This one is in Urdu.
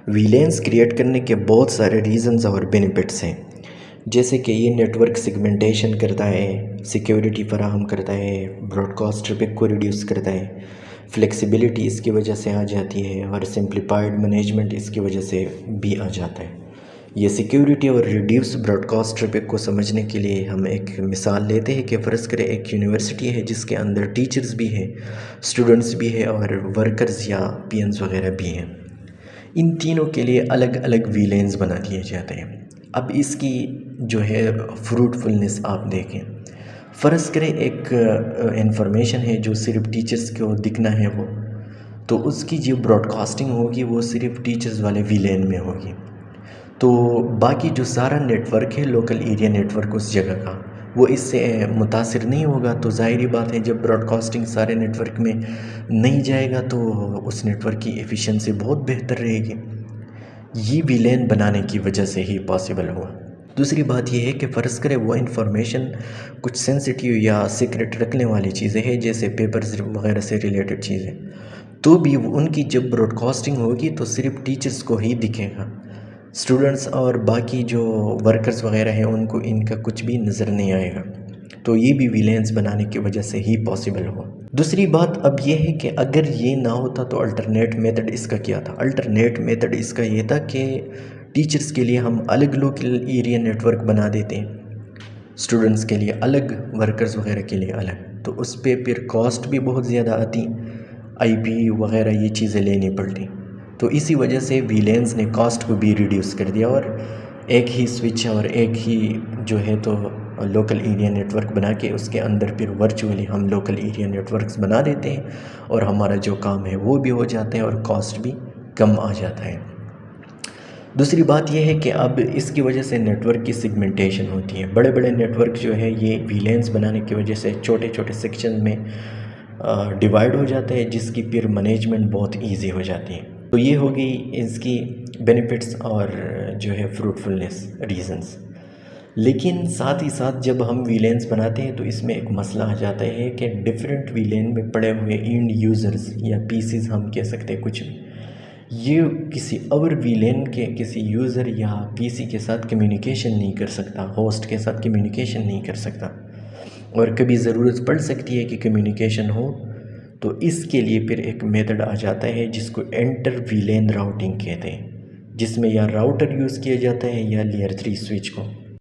ویلینس کریٹ کرنے کے بہت سارے ریزنز اور بینیفٹس ہیں، جیسے کہ یہ نیٹ ورک سیگمنٹیشن کرتا ہے، سیکیورٹی فراہم کرتا ہے، براڈ کاسٹ ٹریفک کو ریڈیوس کرتا ہے، فلیکسیبلٹی اس کی وجہ سے آ جاتی ہے، اور سمپلیفائڈ مینجمنٹ اس کی وجہ سے بھی آ جاتا ہے۔ یہ سیکیورٹی اور ریڈیوس براڈ کاسٹ ٹریفک کو سمجھنے کے لیے ہم ایک مثال لیتے ہیں کہ فرض کریں ایک یونیورسٹی ہے جس کے اندر ٹیچرز بھی ہیں، اسٹوڈنٹس بھی ہیں، اور ورکرز یا پی اینز وغیرہ بھی ہیں۔ ان تینوں کے لیے الگ الگ ویلینز بنا دیے جاتے ہیں۔ اب اس کی جو ہے فروٹفلنس آپ دیکھیں، فرض کریں ایک انفارمیشن ہے جو صرف ٹیچرز کو دکھنا ہے، وہ تو اس کی جو براڈ کاسٹنگ ہوگی وہ صرف ٹیچرز والے ویلین میں ہوگی، تو باقی جو سارا نیٹ ورک ہے، لوکل ایریا نیٹ ورک اس جگہ کا، وہ اس سے متاثر نہیں ہوگا۔ تو ظاہری بات ہے جب براڈ کاسٹنگ سارے نیٹ ورک میں نہیں جائے گا تو اس نیٹ ورک کی ایفیشنسی بہت بہتر رہے گی۔ یہ ویلین بنانے کی وجہ سے ہی پاسبل ہوا۔ دوسری بات یہ ہے کہ فرض کرے وہ انفارمیشن کچھ سینسٹیو یا سیکرٹ رکھنے والی چیزیں ہیں، جیسے پیپرز وغیرہ سے ریلیٹڈ چیزیں، تو بھی ان کی جب براڈ کاسٹنگ ہوگی تو صرف ٹیچرز کو ہی دکھے گا، اسٹوڈنٹس اور باقی جو ورکرز وغیرہ ہیں ان کو ان کا کچھ بھی نظر نہیں آئے گا۔ تو یہ بھی ویلینس بنانے کی وجہ سے ہی پاسبل ہوا۔ دوسری بات اب یہ ہے کہ اگر یہ نہ ہوتا تو الٹرنیٹ میتھڈ اس کا کیا تھا؟ الٹرنیٹ میتھڈ اس کا یہ تھا کہ ٹیچرز کے لیے ہم الگ لوکل ایریا نیٹ ورک بنا دیتے ہیں، اسٹوڈنٹس کے لیے الگ، ورکرز وغیرہ کے لیے الگ، تو اس پہ پھر کاسٹ بھی بہت زیادہ آتی، آئی پی وغیرہ یہ چیزیں لینی پڑتی، تو اسی وجہ سے ویلینز نے کاسٹ کو بھی ریڈیوس کر دیا، اور ایک ہی سوئچ اور ایک ہی جو ہے تو لوکل ایریا نیٹ ورک بنا کے اس کے اندر پھر ورچولی ہم لوکل ایریا نیٹ ورکس بنا دیتے ہیں، اور ہمارا جو کام ہے وہ بھی ہو جاتا ہے اور کاسٹ بھی کم آ جاتا ہے۔ دوسری بات یہ ہے کہ اب اس کی وجہ سے نیٹ ورک کی سیگمنٹیشن ہوتی ہے۔ بڑے بڑے نیٹ ورک جو ہے یہ ویلینز بنانے کی وجہ سے چھوٹے چھوٹے سیکشن میں ڈیوائیڈ ہو جاتا ہے، جس کی پھر مینجمنٹ بہت ایزی ہو جاتی ہے۔ تو یہ ہوگی اس کی بینیفٹس اور جو ہے فروٹفلنس ریزنز۔ لیکن ساتھ ہی ساتھ جب ہم ویلینز بناتے ہیں تو اس میں ایک مسئلہ آ جاتا ہے کہ ڈیفرنٹ ویلین میں پڑے ہوئے اینڈ یوزرز یا پیسز ہم کہہ سکتے ہیں کچھ بھی، یہ کسی اور ویلین کے کسی یوزر یا پی سی کے ساتھ کمیونیکیشن نہیں کر سکتا، ہوسٹ کے ساتھ کمیونیکیشن نہیں کر سکتا، اور کبھی ضرورت پڑ سکتی ہے کہ کمیونیکیشن ہو، تو اس کے لیے پھر ایک میتھڈ آ جاتا ہے جس کو انٹر ویلین راؤٹنگ کہتے ہیں، جس میں یا راؤٹر یوز کیا جاتا ہے یا لیئر 3 سوئچ کو۔